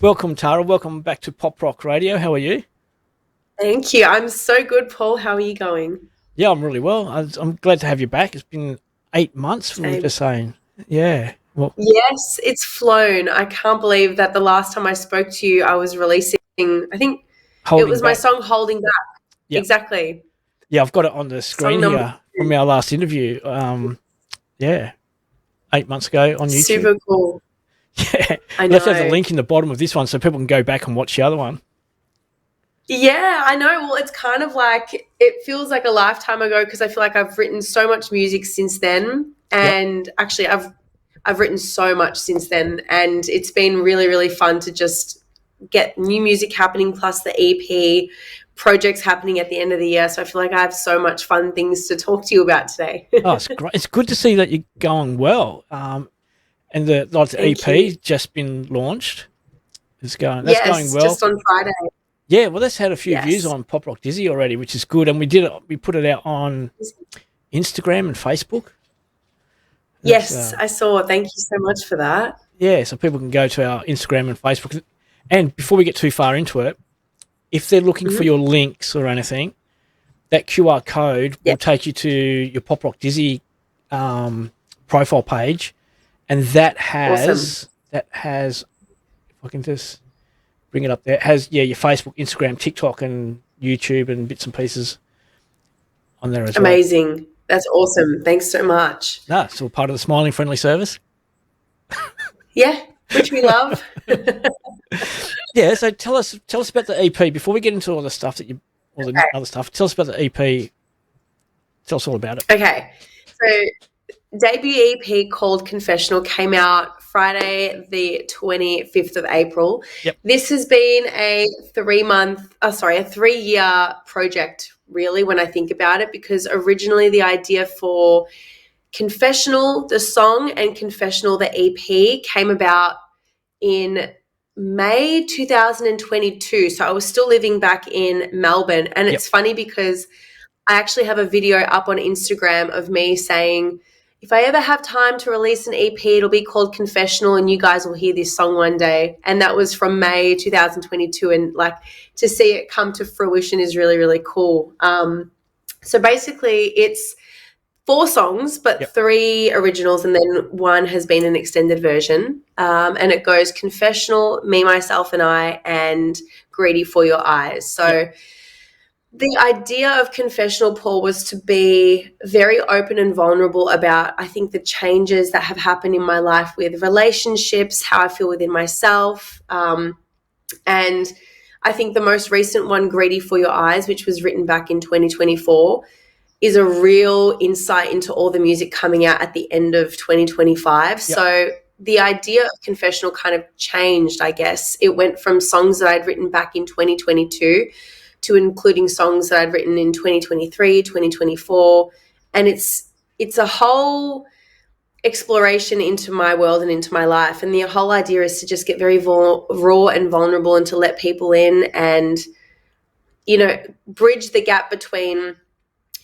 Welcome, Tara. Welcome back to Pop Rock Radio. How are you? Thank you. I'm so good, Paul. How are you going? Yeah, I'm really well. I'm glad to have you back. It's been 8 months, we were Same. just saying. Yeah. Well, Yes, it's flown. I can't believe that the last time I spoke to you, I was releasing, I think it holding was my back. song Holding Back. Yeah. Exactly. Yeah, I've got it on the Song screen number here from our last interview. Yeah, 8 months ago on YouTube. super cool. Yeah. I We'll have to have the know. link in the bottom of this one so people can go back and watch the other one. Yeah, I know. Well, it's kind of like, it feels like a lifetime ago because I feel like I've written so much music since then. Yep. And actually, I've written so much since then, and it's been really, really fun to just get new music happening, plus the EP projects happening at the end of the year. So I feel like I have so much fun things to talk to you about today. Oh, it's great. It's good to see that you're going well. And the Thank you. EP's just been launched. That's going Yes, well. just on Friday. Yeah, well, that's had a few views Yes. on Pop Rock Dizzy already, which is good. And we put it out on Instagram and Facebook. Yes, I saw. Thank you so much for that. Yeah, so people can go to our Instagram and Facebook. And before we get too far into it, if they're looking for your links or anything, that QR code will take you to your Pop Rock Dizzy profile page, and that has if I can just bring it up there, it has your Facebook, Instagram, TikTok, and YouTube, and bits and pieces on there as well. Amazing. That's awesome. Thanks so much. No, it's all part of the smiling friendly service. Yeah, which we love. Yeah, so tell us about the EP before we get into all the stuff other stuff. Tell us about the EP. Tell us all about it. Okay, so debut EP called Confessional came out Friday, the 25th of April. Yep. This has been a 3-year project, really, when I think about it, because originally the idea for Confessional, the song, and Confessional, the EP, came about in May 2022. So I was still living back in Melbourne. And it's funny because I actually have a video up on Instagram of me saying, if I ever have time to release an EP, it'll be called Confessional and you guys will hear this song one day. And that was from May 2022. And like to see it come to fruition is really, really cool. So basically it's 4 songs, but 3 originals, and then 1 has been an extended version. And it goes Confessional, Me, Myself, and I, and Greedy for Your Eyes. So the idea of Confessional, Paul, was to be very open and vulnerable about, I think, the changes that have happened in my life with relationships, how I feel within myself. And I think the most recent one, Greedy for Your Eyes, which was written back in 2024, is a real insight into all the music coming out at the end of 2025. Yep. So the idea of Confessional kind of changed, I guess. It went from songs that I'd written back in 2022 to including songs that I'd written in 2023, 2024. And it's a whole exploration into my world and into my life. And the whole idea is to just get very raw and vulnerable and to let people in and, bridge the gap between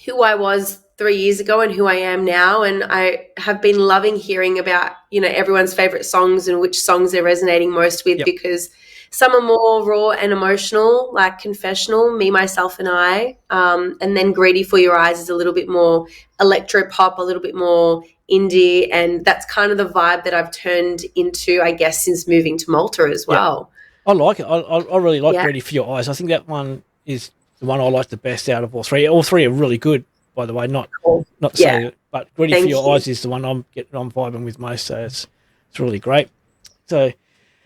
who I was 3 years ago and who I am now. And I have been loving hearing about, everyone's favorite songs and which songs they're resonating most with, because some are more raw and emotional, like Confessional, Me, Myself, and I. And then Greedy for Your Eyes is a little bit more electro pop, a little bit more indie. And that's kind of the vibe that I've turned into, I guess, since moving to Malta as well. I like it. I really like Greedy for Your Eyes. I think that one is the one I like the best out of all 3. All 3 are really good, by the way. Not to say that, but Greedy for Your Eyes is the one I'm vibing with most. So it's really great. So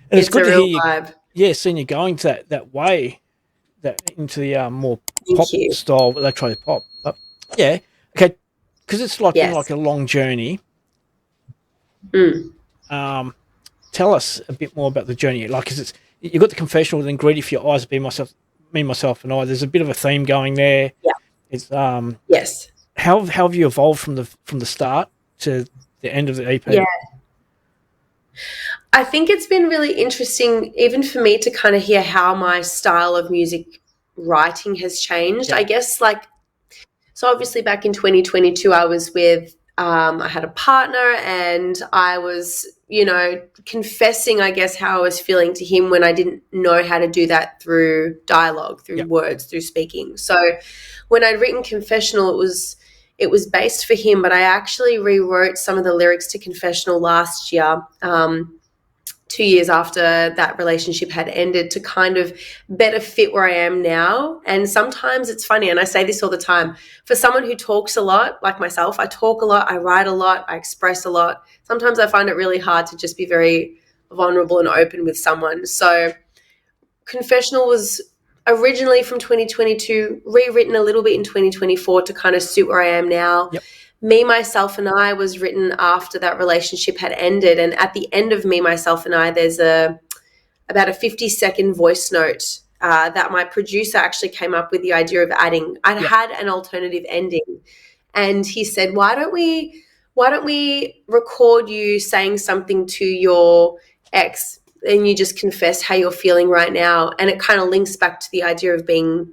and it's good to hear you. Vibe. Yeah, seeing you going to that way, that into the more pop style, electronic pop. But okay, because it's like been like a long journey. Tell us a bit more about the journey. Like, because you've got the Confessional, then Greedy for Your Eyes, Me, Myself, and I. There's a bit of a theme going there. Yeah. It's yes. How have you evolved from the start to the end of the EP? Yeah. I think it's been really interesting, even for me, to kind of hear how my style of music writing has changed. I guess, so obviously back in 2022, I was with I had a partner, and I was, confessing, I guess, how I was feeling to him when I didn't know how to do that through dialogue, through words, through speaking. So when I'd written Confessional, it was based for him, but I actually rewrote some of the lyrics to Confessional last year, 2 years after that relationship had ended, to kind of better fit where I am now. And sometimes it's funny, and I say this all the time, for someone who talks a lot, like myself, I talk a lot, I write a lot, I express a lot. Sometimes I find it really hard to just be very vulnerable and open with someone. So Confessional was originally from 2022, rewritten a little bit in 2024 to kind of suit where I am now. Yep. Me, Myself, and I was written after that relationship had ended. And at the end of Me, Myself, and I, there's about a 50-second voice note that my producer actually came up with the idea of adding. I had an alternative ending, and he said, why don't we record you saying something to your ex, and you just confess how you're feeling right now. And it kind of links back to the idea of being,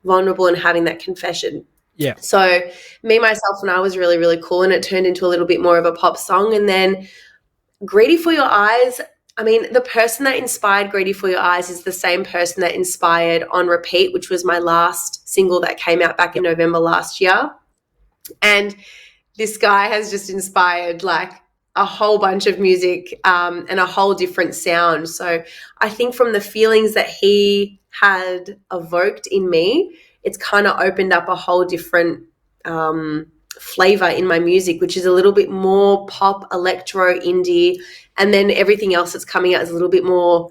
vulnerable and having that confession. Yeah. So Me, Myself, and I was really, really cool, and it turned into a little bit more of a pop song. And then Greedy for Your Eyes, I mean, the person that inspired Greedy for Your Eyes is the same person that inspired On Repeat, which was my last single that came out back in November last year. And this guy has just inspired like a whole bunch of music and a whole different sound. So I think from the feelings that he had evoked in me, it's kind of opened up a whole different flavor in my music, which is a little bit more pop, electro, indie, and then everything else that's coming out is a little bit more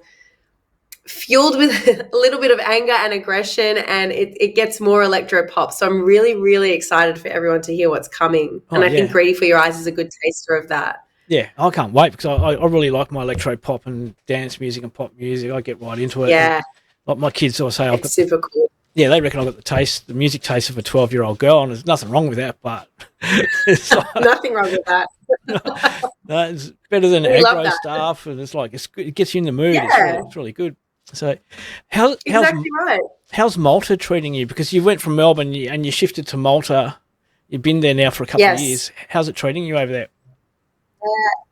fueled with a little bit of anger and aggression, and it gets more electro pop. So I'm really, really excited for everyone to hear what's coming. And I think Greedy for Your Eyes is a good taster of that. Yeah, I can't wait, because I really like my electro pop and dance music and pop music. I get right into it. Yeah. And like my kids always say, it's super cool. Yeah, they reckon I've got the music taste of a 12-year-old girl, and there's nothing wrong with that, but it's like, nothing wrong with that. No, it's better than aggro stuff, and it's like it gets you in the mood. Yeah. It's really good. So how's Malta treating you? Because you went from Melbourne and you shifted to Malta. You've been there now for a couple of years. How's it treating you over there?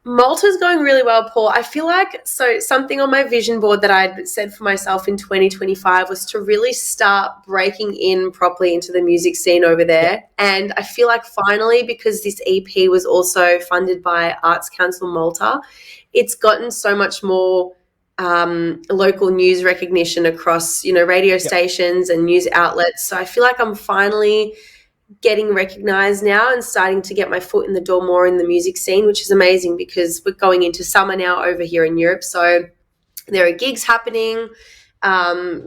Malta's going really well, Paul. I feel like something on my vision board that I'd said for myself in 2025 was to really start breaking in properly into the music scene over there. And I feel like finally, because this EP was also funded by Arts Council Malta, it's gotten so much more local news recognition across, radio stations and news outlets. So I feel like I'm finally getting recognized now and starting to get my foot in the door more in the music scene, which is amazing because we're going into summer now over here in Europe. So there are gigs happening.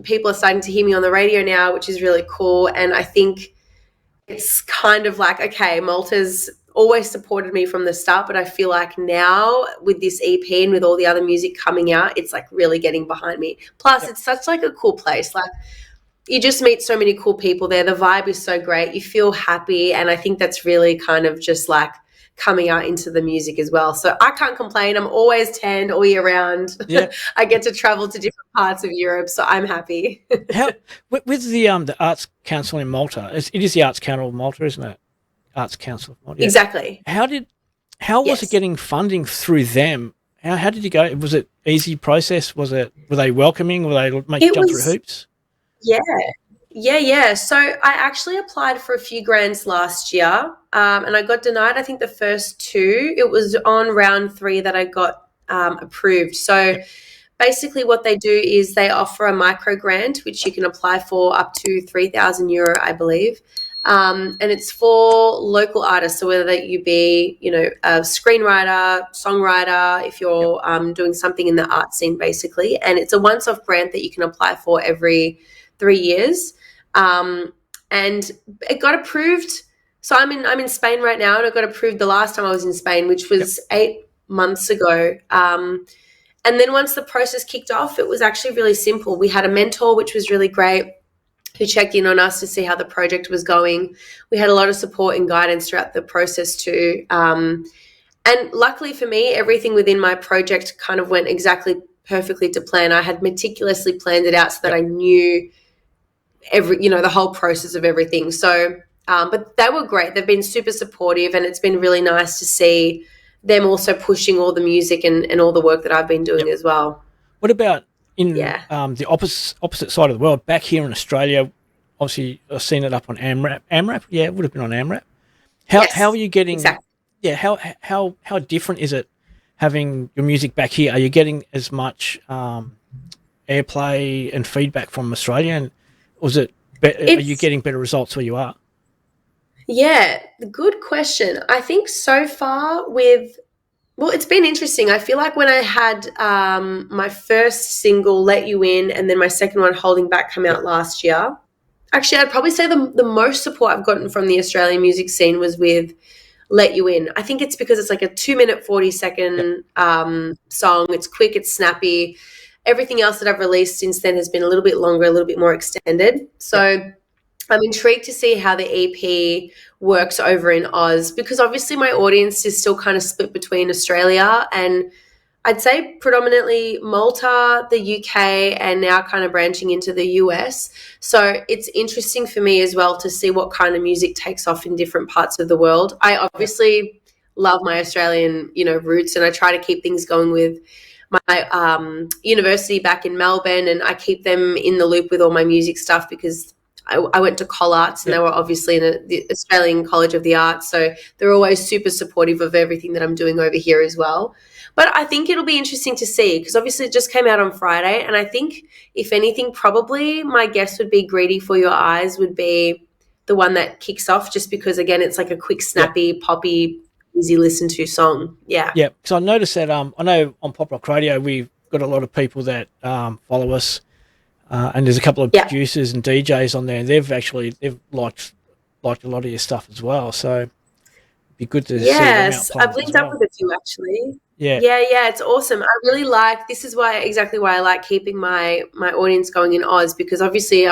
People are starting to hear me on the radio now, which is really cool. And I think it's kind of like, okay, Malta's always supported me from the start, but I feel like now with this EP and with all the other music coming out, it's like really getting behind me. Plus it's such like a cool place. Like, you just meet so many cool people there. The vibe is so great. You feel happy. And I think that's really kind of just like coming out into the music as well. So I can't complain. I'm always tanned all year round. Yeah. I get to travel to different parts of Europe. So I'm happy. With the Arts Council in Malta, it is the Arts Council of Malta, isn't it? Arts Council of Malta. Yeah. Exactly. How was it getting funding through them? How did you go? Was it easy process? Were they welcoming? Were they make you jump through hoops? Yeah. So I actually applied for a few grants last year and I got denied, I think, the first two. It was on round 3 that I got approved. So basically what they do is they offer a micro grant, which you can apply for up to €3,000, I believe. And it's for local artists. So whether that you be, a screenwriter, songwriter, if you're doing something in the art scene, basically. And it's a once-off grant that you can apply for every 3 years, and it got approved. So I'm in Spain right now, and it got approved the last time I was in Spain, which was 8 months ago. And then once the process kicked off, it was actually really simple. We had a mentor, which was really great, who checked in on us to see how the project was going. We had a lot of support and guidance throughout the process too. And luckily for me, everything within my project kind of went exactly perfectly to plan. I had meticulously planned it out so that I knew the whole process of everything. So But they were great. They've been super supportive, and it's been really nice to see them also pushing all the music and all the work that I've been doing as well. What about in the opposite side of the world, back here in Australia? Obviously, I've seen it up on AMRAP. AMRAP, yeah, it would have been on AMRAP. How are you getting? Exactly. Yeah, how different is it having your music back here? Are you getting as much airplay and feedback from Australia, and was it? Are you getting better results where you are? Yeah, good question. I think so far well, it's been interesting. I feel like when I had my first single, Let You In, and then my second one, Holding Back, come out last year. Actually, I'd probably say the most support I've gotten from the Australian music scene was with Let You In. I think it's because it's like a 2-minute, 40-second song. It's quick, it's snappy. Everything else that I've released since then has been a little bit longer, a little bit more extended. So I'm intrigued to see how the EP works over in Oz, because obviously my audience is still kind of split between Australia and I'd say predominantly Malta, the UK, and now kind of branching into the US. So it's interesting for me as well to see what kind of music takes off in different parts of the world. I obviously love my Australian, roots, and I try to keep things going with my university back in Melbourne, and I keep them in the loop with all my music stuff because I went to Col Arts, and they were obviously in the Australian College of the Arts, so they're always super supportive of everything that I'm doing over here as well. But I think it'll be interesting to see, because obviously it just came out on Friday, and I think, if anything, probably my guess would be Greedy for Your Eyes would be the one that kicks off, just because, again, it's like a quick, snappy, poppy, easy listen to song. Yeah. Yeah, because I noticed that I know on Pop Rock Radio we've got a lot of people that follow us. And there's a couple of producers and DJs on there, and they've liked a lot of your stuff as well. So it'd be good to see them out. Yes, I've linked up with a few actually. Yeah, it's awesome. I really like. This is exactly why I like keeping my audience going in Oz, because obviously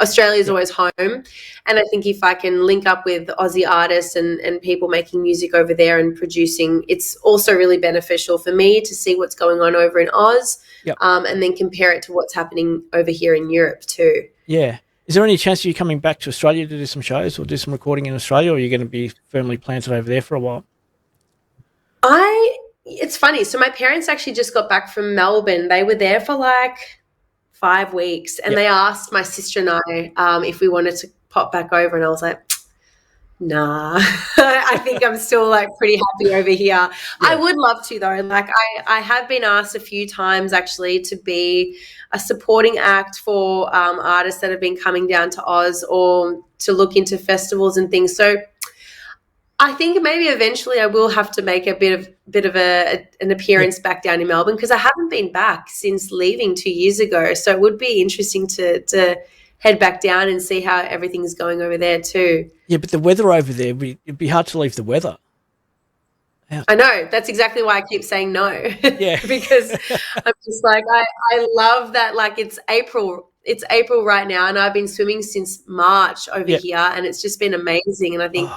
Australia's always home, and I think if I can link up with Aussie artists and people making music over there and producing, it's also really beneficial for me to see what's going on over in Oz. And then compare it to what's happening over here in Europe too. Yeah. Is there any chance of you coming back to Australia to do some shows or do some recording in Australia, or are you going to be firmly planted over there for a while? It's funny. So my parents actually just got back from Melbourne. They were there for like 5 weeks, and they asked my sister and I if we wanted to pop back over, and I was like, nah. I think I'm still like pretty happy over here. I would love to though. Like I have been asked a few times actually to be a supporting act for artists that have been coming down to Oz, or to look into festivals and things. So I think maybe eventually I will have to make a bit of an appearance back down in Melbourne, because I haven't been back since leaving 2 years ago. So it would be interesting to head back down and see how everything's going over there too. Yeah, but the weather over there, it'd be hard to leave the weather. I know. That's exactly why I keep saying no. Yeah. Because I'm just like, I love that, like, it's April. It's April right now, and I've been swimming since March over here, and it's just been amazing. And I think,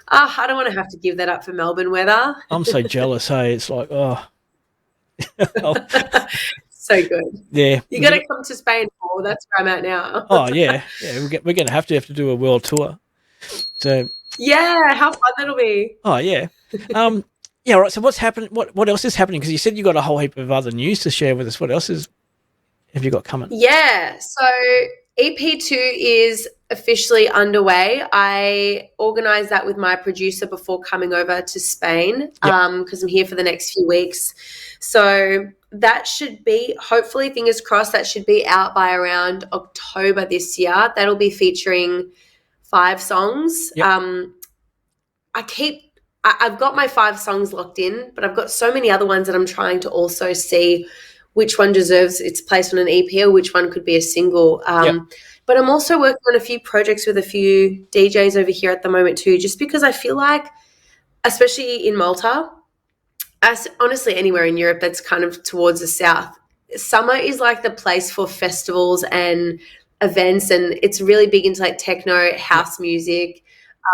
I don't want to have to give that up for Melbourne weather. I'm so jealous, hey. It's like, so good. Yeah. You got to come to Spain, Paul. That's where I'm at now. Yeah. We're going to have to do a world tour. So. Yeah, how fun that'll be. Oh, yeah. Yeah, all right. So what's happening? What else is happening? Because you said you got a whole heap of other news to share with us. What else have you got coming? Yeah. So EP2 is officially underway. I organised that with my producer before coming over to Spain, because I'm here for the next few weeks. So that should be, hopefully, fingers crossed, that should be out by around October this year. That'll be featuring 5 songs. I've got my 5 songs locked in, but I've got so many other ones that I'm trying to also see which one deserves its place on an EP or which one could be a single. But I'm also working on a few projects with a few DJs over here at the moment too, just because I feel like, especially in Malta, as honestly anywhere in Europe that's kind of towards the south, summer is like the place for festivals and events, and it's really big into like techno, house music,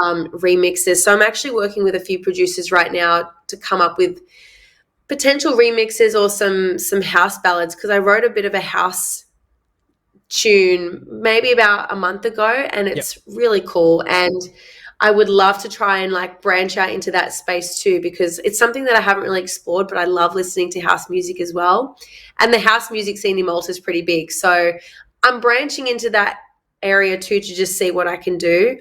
remixes. So I'm actually working with a few producers right now to come up with potential remixes or some house ballads, because I wrote a bit of a house tune maybe about a month ago, and it's really cool. And I would love to try and like branch out into that space too, because it's something that I haven't really explored, but I love listening to house music as well. And the house music scene in Malta is pretty big. So I'm branching into that area too, to just see what I can do.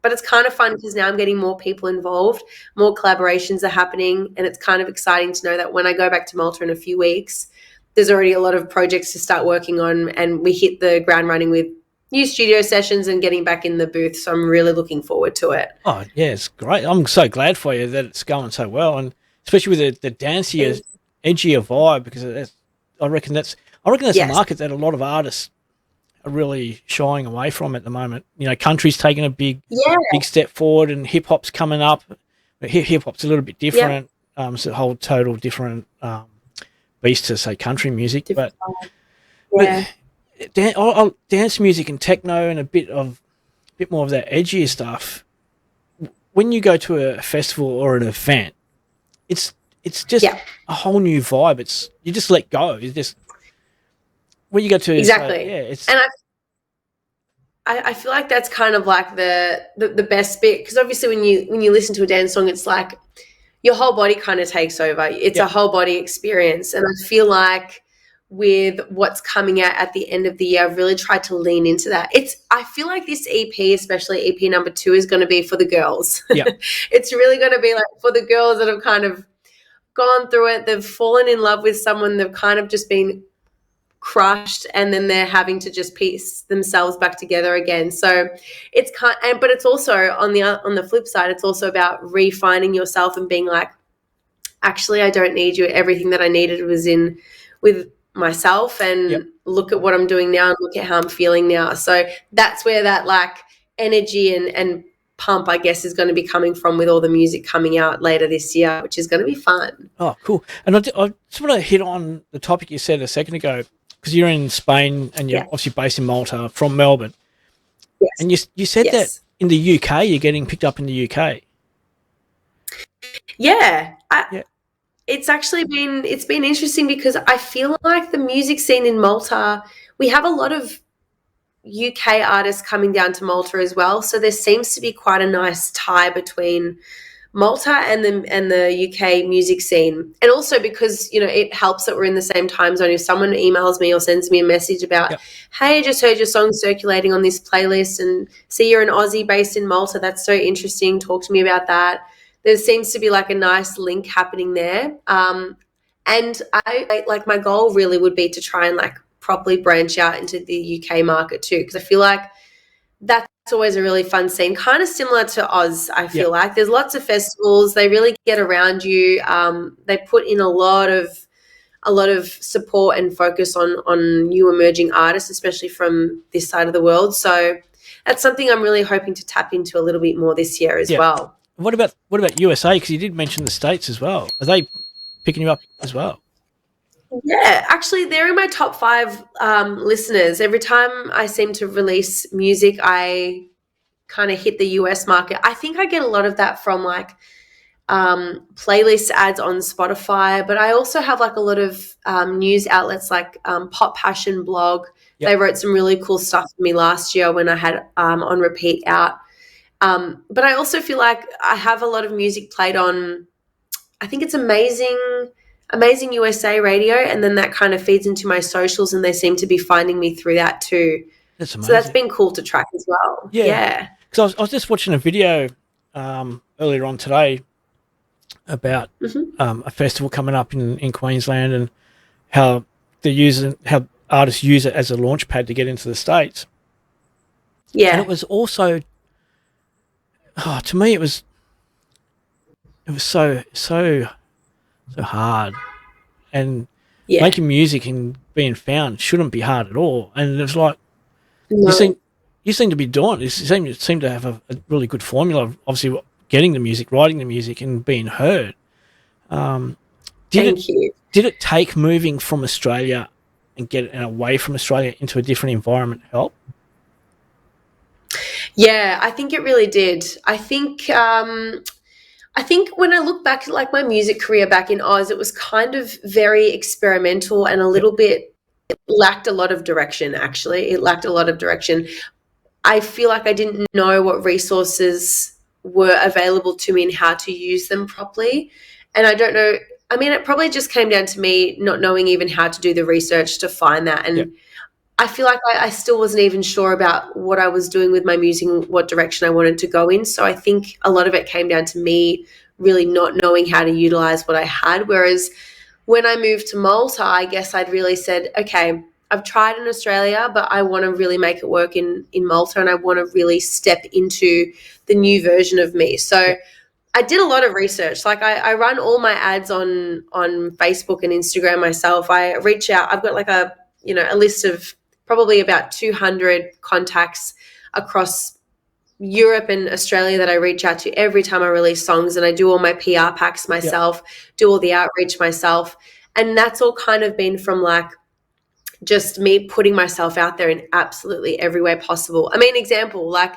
But it's kind of fun because now I'm getting more people involved, more collaborations are happening, and it's kind of exciting to know that when I go back to Malta in a few weeks, there's already a lot of projects to start working on, and we hit the ground running with new studio sessions and getting back in the booth. So I'm really looking forward to it. Oh, yeah, it's great. I'm so glad for you that it's going so well, and especially with the dancier, edgier vibe, because I reckon that's a market that a lot of artists are really shying away from at the moment. You know, country's taking a big step forward, and hip hop's coming up. Hip hop's a little bit different. It's a whole total different beast to say country music, but dance music and techno and a bit more of that edgier stuff. When you go to a festival or an event, it's just a whole new vibe. You just let go. You just when you go to and I feel like that's kind of like the best bit, because obviously when you listen to a dance song, it's like your whole body kind of takes over. It's a whole body experience, and I feel like with what's coming out at the end of the year, I've really tried to lean into that. I feel like this EP, especially EP number 2, is going to be for the girls. It's really going to be like for the girls that have kind of gone through it. They've fallen in love with someone. They've kind of just been crushed, and then they're having to just piece themselves back together again. So it's but it's also on the flip side, it's also about refining yourself and being like, actually, I don't need you. Everything that I needed was in with myself, and look at what I'm doing now, and look at how I'm feeling now. So that's where that like energy and pump, I guess, is going to be coming from with all the music coming out later this year, which is going to be fun. Oh, cool. And I just want to hit on the topic you said a second ago, because you're in Spain and you're obviously based in Malta, from Melbourne. Yes. And you said that in the UK, you're getting picked up in the UK. It's actually been interesting, because I feel like the music scene in Malta, we have a lot of UK artists coming down to Malta as well. So there seems to be quite a nice tie between Malta and the UK music scene. And also because, you know, it helps that we're in the same time zone. If someone emails me or sends me a message about, hey, I just heard your song circulating on this playlist, and see you're an Aussie based in Malta, that's so interesting, talk to me about that. There seems to be like a nice link happening there. And I like, my goal really would be to try and like properly branch out into the UK market too, because I feel like that's always a really fun scene, kind of similar to Oz. I feel like there's lots of festivals, they really get around you. They put in a lot of support and focus on new emerging artists, especially from this side of the world. So that's something I'm really hoping to tap into a little bit more this year as well. What about USA? Because you did mention the States as well. Are they picking you up as well? Yeah, actually, they're in my top 5 listeners. Every time I seem to release music, I kind of hit the US market. I think I get a lot of that from like playlist ads on Spotify, but I also have like a lot of news outlets like Pop Passion blog. They wrote some really cool stuff for me last year when I had On Repeat out. But I also feel like I have a lot of music played on, I think it's Amazing USA Radio, and then that kind of feeds into my socials, and they seem to be finding me through that too. That's amazing. So that's been cool to track as well. Yeah. Because I was just watching a video earlier on today about a festival coming up in Queensland, and how artists use it as a launch pad to get into the States. Yeah. And it was also, to me, it was so hard, and making music and being found shouldn't be hard at all. And it's like you seem to be doing it. You seem to have a really good formula of obviously getting the music, writing the music, and being heard. Did it take moving from Australia and getting away from Australia into a different environment help? Yeah, I think it really did. I think when I look back at like my music career back in Oz, it was kind of very experimental and a little bit lacked a lot of direction, actually. It lacked a lot of direction. I feel like I didn't know what resources were available to me and how to use them properly. And I don't know, I mean, it probably just came down to me not knowing even how to do the research to find that. And I feel like I still wasn't even sure about what I was doing with my music and what direction I wanted to go in. So I think a lot of it came down to me really not knowing how to utilize what I had. Whereas when I moved to Malta, I guess I'd really said, okay, I've tried in Australia, but I want to really make it work in Malta, and I want to really step into the new version of me. So I did a lot of research. Like I run all my ads on Facebook and Instagram myself. I reach out. I've got like a list of probably about 200 contacts across Europe and Australia that I reach out to every time I release songs, and I do all my PR packs myself, do all the outreach myself. And that's all kind of been from like just me putting myself out there in absolutely every way possible. I mean, example, like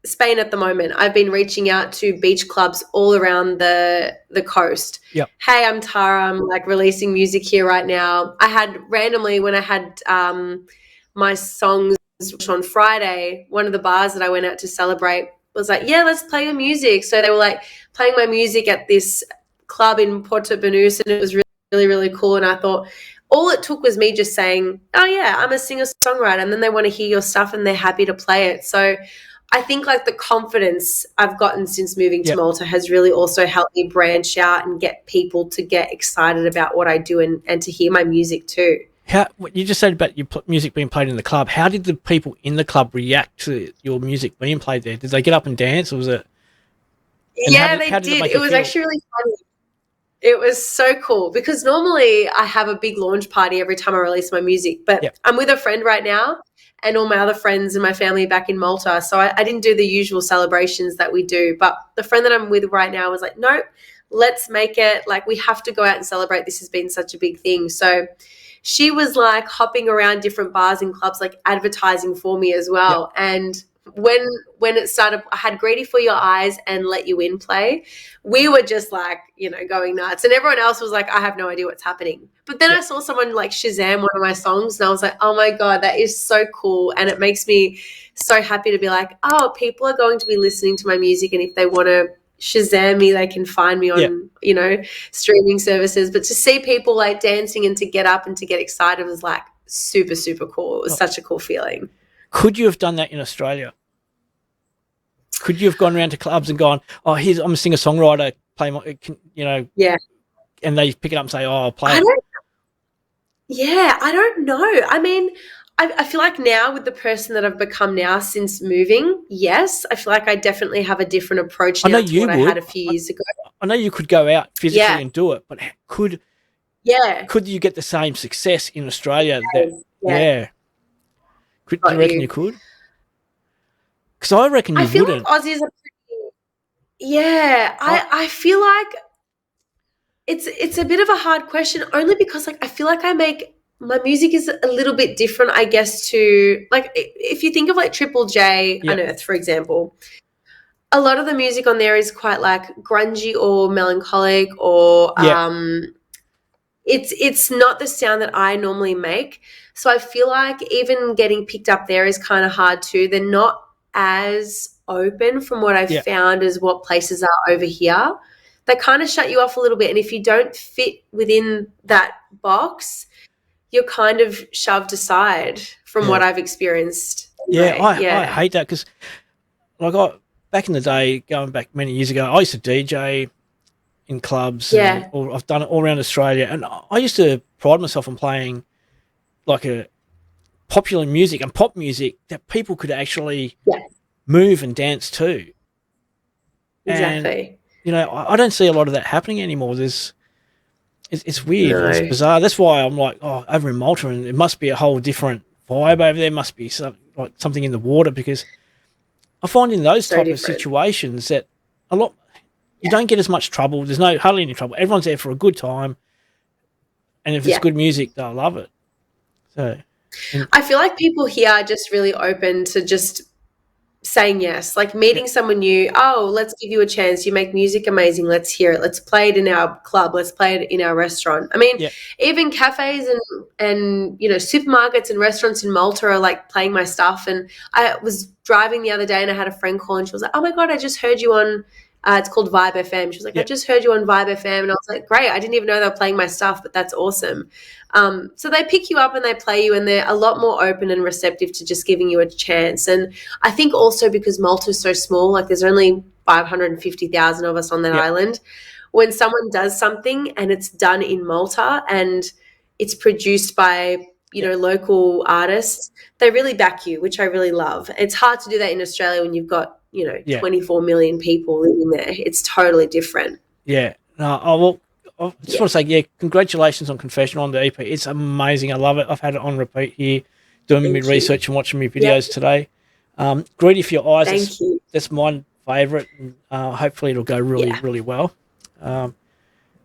Spain at the moment, I've been reaching out to beach clubs all around the coast. Yep. Hey, I'm Tara. I'm like releasing music here right now. I had randomly, when I had my songs on Friday, one of the bars that I went out to celebrate was like, yeah, let's play your music. So they were like playing my music at this club in Porto Banús, and it was really, really, really cool. And I thought all it took was me just saying, oh yeah, I'm a singer-songwriter, and then they want to hear your stuff and they're happy to play it. So I think like the confidence I've gotten since moving to Malta has really also helped me branch out and get people to get excited about what I do and to hear my music too. What you just said about your music being played in the club, how did the people in the club react to your music being played there? Did they get up and dance, or was it? Yeah, they did. It was actually really funny. It was so cool because normally I have a big launch party every time I release my music, but I'm with a friend right now and all my other friends and my family back in Malta. So I didn't do the usual celebrations that we do, but the friend that I'm with right now was like, nope, let's make it. Like, we have to go out and celebrate. This has been such a big thing. So she was like hopping around different bars and clubs, like advertising for me as well. And when it started, I had Greedy for Your Eyes and Let You In play. We were just like, going nuts. And everyone else was like, I have no idea what's happening. But then I saw someone like Shazam one of my songs, and I was like, oh my God, that is so cool. And it makes me so happy to be like, oh, people are going to be listening to my music, and if they want to Shazam me, they can find me on, streaming services. But to see people like dancing and to get up and to get excited was like super, super cool. It was such a cool feeling. Could you have done that in Australia? Could you have gone around to clubs and gone, oh, I'm a singer-songwriter, play my, and they pick it up and say, oh, I'll play it? I don't know. I mean, I feel like now with the person that I've become now since moving, yes, I feel like I definitely have a different approach now to what I had a few years ago. I know you could go out physically and do it, but could you get the same success in Australia? Do you reckon you could? Because I reckon you feel wouldn't. Like Aussies are pretty, I feel like it's a bit of a hard question, only because like I feel like my music is a little bit different, I guess, to like if you think of like Triple J Unearthed, for example, a lot of the music on there is quite like grungy or melancholic or it's not the sound that I normally make. So I feel like even getting picked up there is kind of hard too. They're not as open from what I've found as what places are over here. They kind of shut you off a little bit. And if you don't fit within that box, you're kind of shoved aside from what I've experienced. I hate that because like back in the day, going back many years ago, I used to DJ in clubs. Or I've done it all around Australia. And I used to pride myself on playing like a popular music and pop music that people could actually move and dance to. Exactly. And, I don't see a lot of that happening anymore. It's weird. No. It's bizarre. That's why I'm like, over in Malta, and it must be a whole different vibe over there. Must be something in the water, because I find in those type of situations that you don't get as much trouble. There's hardly any trouble. Everyone's there for a good time, and if it's good music, they'll love it. So, I feel like people here are just really open to just saying yes, like meeting someone new. Oh, let's give you a chance. You make music amazing. Let's hear it. Let's play it in our club. Let's play it in our restaurant. I mean, even cafes and you know, supermarkets and restaurants in Malta are like playing my stuff. And I was driving the other day and I had a friend call and she was like, oh my God, I just heard you on it's called Vibe FM. She was like, I just heard you on Vibe FM. And I was like, great. I didn't even know they were playing my stuff, but that's awesome. So they pick you up and they play you, and they're a lot more open and receptive to just giving you a chance. And I think also because Malta is so small, like there's only 550,000 of us on that island. When someone does something and it's done in Malta and it's produced by, you know, local artists, they really back you, which I really love. It's hard to do that in Australia when you've got, you know, 24 million people living there. It's totally different. Yeah. No, I just want to say, congratulations on Confessional on the EP. It's amazing. I love it. I've had it on repeat here, doing my research and watching my videos today. Greedy for Your Eyes. Thank you. That's my favourite. Hopefully it'll go really well.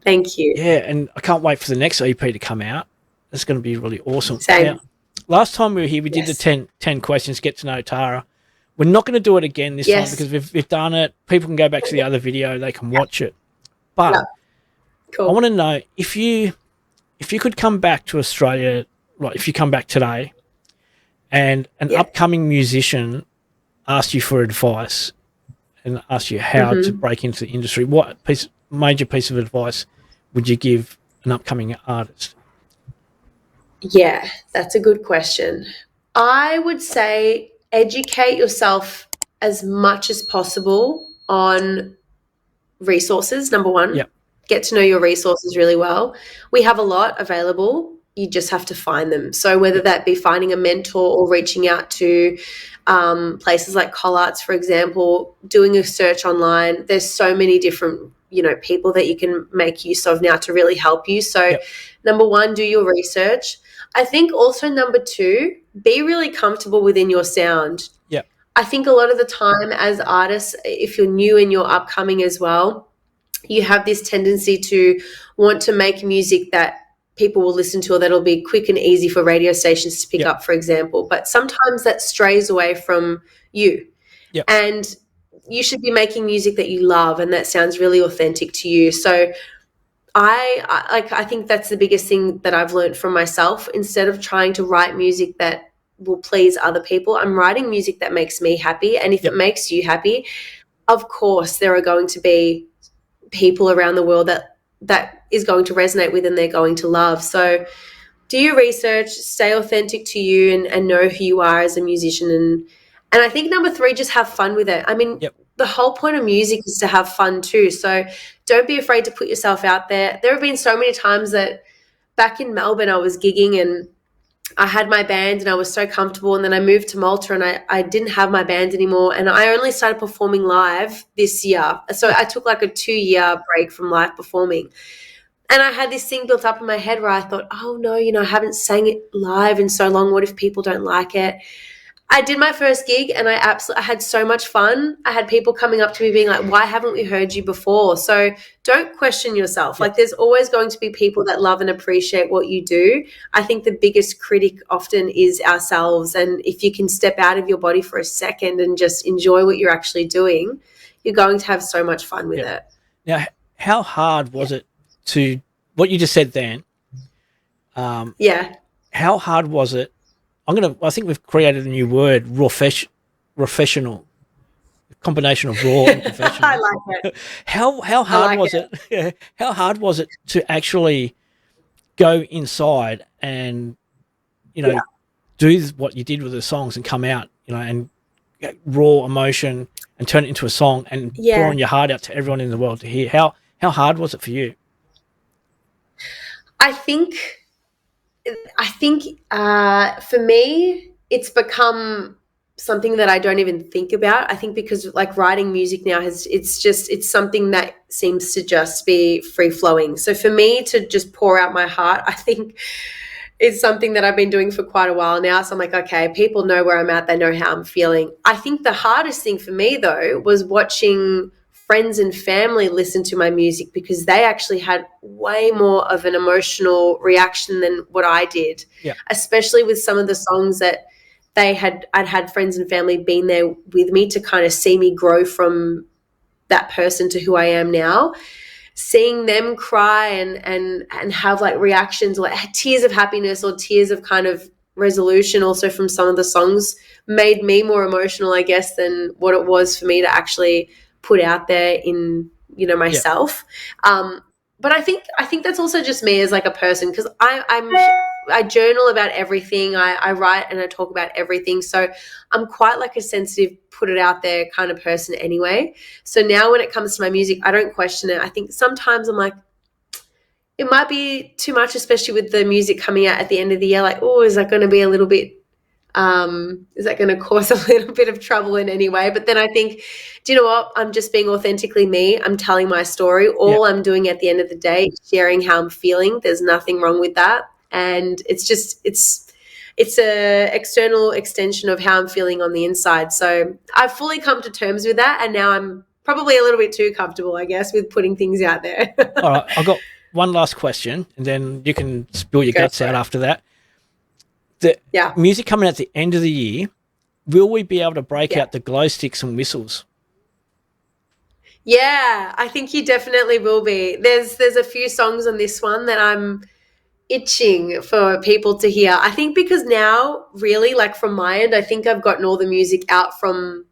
Thank you. Yeah, and I can't wait for the next EP to come out. It's going to be really awesome. Same. Now, last time we were here, we did the 10 questions, get to know Tara. We're not going to do it again this time because we've done it. People can go back to the other video. They can watch it. But I want to know if you could come back to Australia, like if you come back today and an upcoming musician asked you for advice and asked you how to break into the industry, what major piece of advice would you give an upcoming artist? Yeah, that's a good question. I would say educate yourself as much as possible on resources, number one. Get to know your resources really well. We have a lot available. You just have to find them. So whether that be finding a mentor or reaching out to places like ColArts, for example, doing a search online, there's so many different, you know, people that you can make use of now to really help you. So number one, do your research. I think also number two, be really comfortable within your sound. I think a lot of the time as artists, if you're new and you're upcoming as well, you have this tendency to want to make music that people will listen to or that'll be quick and easy for radio stations to pick up, for example. But sometimes that strays away from you. And you should be making music that you love and that sounds really authentic to you. So I think that's the biggest thing that I've learned from myself. Instead of trying to write music that will please other people, I'm writing music that makes me happy. And if it makes you happy, of course there are going to be people around the world that is going to resonate with and they're going to love. So do your research, stay authentic to you and know who you are as a musician. And I think number three, just have fun with it. I mean, the whole point of music is to have fun too. So don't be afraid to put yourself out there. There have been so many times that back in Melbourne I was gigging and I had my band and I was so comfortable, and then I moved to Malta and I didn't have my band anymore, and I only started performing live this year. So I took like a 2-year break from live performing, and I had this thing built up in my head where I thought, oh no, you know, I haven't sang it live in so long. What if people don't like it? I did my first gig and I had so much fun. I had people coming up to me being like, why haven't we heard you before? So don't question yourself. Like there's always going to be people that love and appreciate what you do. I think the biggest critic often is ourselves. And if you can step out of your body for a second and just enjoy what you're actually doing, you're going to have so much fun with it. Now, how hard was it to, what you just said then? How hard was it? I think we've created a new word, professional, combination of raw and professional. I like it. How hard was it? How hard was it to actually go inside and, you know, do what you did with the songs and come out, you know, and get raw emotion and turn it into a song and pouring your heart out to everyone in the world to hear? How hard was it for you? I think for me, it's become something that I don't even think about. I think because like writing music now it's something that seems to just be free flowing. So for me to just pour out my heart, I think it's something that I've been doing for quite a while now. So I'm like, okay, people know where I'm at. They know how I'm feeling. I think the hardest thing for me though was watching friends and family listen to my music, because they actually had way more of an emotional reaction than what I did, especially with some of the songs that I'd had friends and family been there with me to kind of see me grow from that person to who I am now. Seeing them cry and have like reactions or like tears of happiness or tears of kind of resolution also from some of the songs made me more emotional, I guess, than what it was for me to actually put out there in, myself. But I think that's also just me as like a person, because I journal about everything. I write and I talk about everything. So I'm quite like a sensitive, put it out there kind of person anyway. So now when it comes to my music, I don't question it. I think sometimes I'm like, it might be too much, especially with the music coming out at the end of the year. Like, oh, is that going to be a little bit, is that going to cause a little bit of trouble in any way? But then I think, do you know what? I'm just being authentically me. I'm telling my story. All I'm doing at the end of the day is sharing how I'm feeling. There's nothing wrong with that. And it's just, it's a external extension of how I'm feeling on the inside. So I've fully come to terms with that. And now I'm probably a little bit too comfortable, I guess, with putting things out there. All right. I've got one last question, and then you can spill your guts out after that. The music coming at the end of the year, will we be able to break out the glow sticks and whistles? Yeah, I think you definitely will be. There's a few songs on this one that I'm itching for people to hear. I think because now, really, like from my end, I think I've gotten all the music out from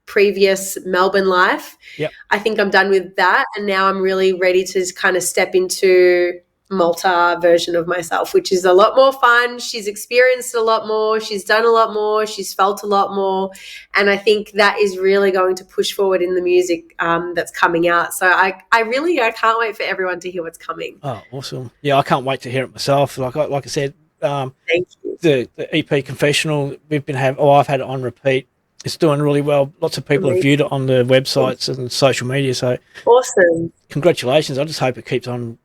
previous Melbourne life. Yep. I think I'm done with that, and now I'm really ready to kind of step into Malta version of myself, which is a lot more fun. She's experienced a lot more, she's done a lot more, she's felt a lot more, and I think that is really going to push forward in the music that's coming out. So I can't wait for everyone to hear what's coming. Oh, awesome. Yeah, I can't wait to hear it myself. Like I said, thank you. The EP Confessional, I've had it on repeat. It's doing really well. Lots of people have viewed it on the websites and social media. So awesome. Congratulations. I just hope it keeps on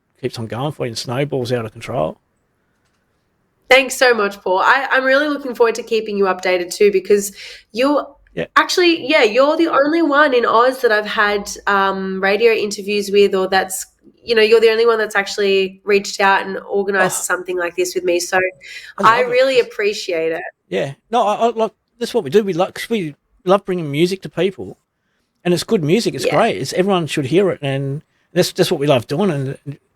going for you and snowballs out of control. Thanks so much, Paul. I'm really looking forward to keeping you updated too, because you're actually, you're the only one in Oz that I've had radio interviews with, or that's, you're the only one that's actually reached out and organised something like this with me. So I really appreciate it. Yeah. No, I like, that's what we do. We love bringing music to people, and it's good music. It's great. Everyone should hear it, and that's what we love doing.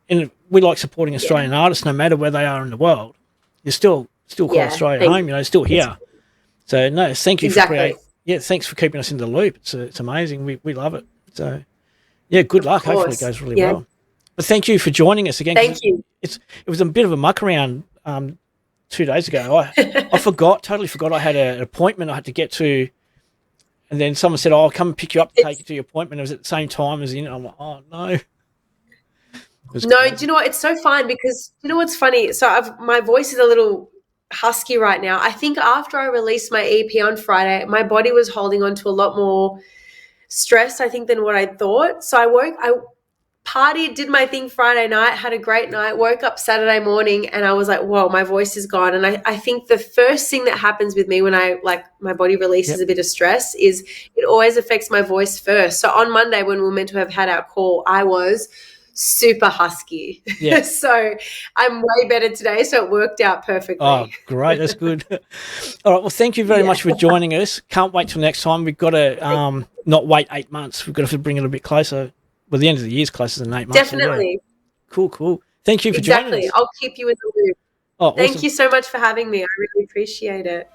And we like supporting Australian artists, no matter where they are in the world. You're still called Australia home. Still here. So no, thank you for creating. Yeah, thanks for keeping us in the loop. It's amazing. We love it. So yeah, good luck. Hopefully it goes really well. But thank you for joining us again. Thank you. It was a bit of a muck around 2 days ago. I totally forgot I had an appointment I had to get to, and then someone said, I'll come and pick you up to take you to your appointment. It was at the same time as I'm like, oh no. No, do you know what? It's so fine, because you know what's funny? So my voice is a little husky right now. I think after I released my EP on Friday, my body was holding on to a lot more stress, I think, than what I thought. So I partied, did my thing Friday night, had a great night, woke up Saturday morning, and I was like, whoa, my voice is gone. And I think the first thing that happens with me when my body releases a bit of stress is it always affects my voice first. So on Monday, when we were meant to have had our call, I was super husky. Yeah. So I'm way better today. So it worked out perfectly. Oh, great. That's good. All right. Well, thank you very much for joining us. Can't wait till next time. We've got to not wait 8 months. We've got to bring it a bit closer. Well, the end of the year is closer than 8 months. Definitely. So yeah. Cool. Thank you for joining us. I'll keep you in the loop. Oh, awesome. Thank you so much for having me. I really appreciate it.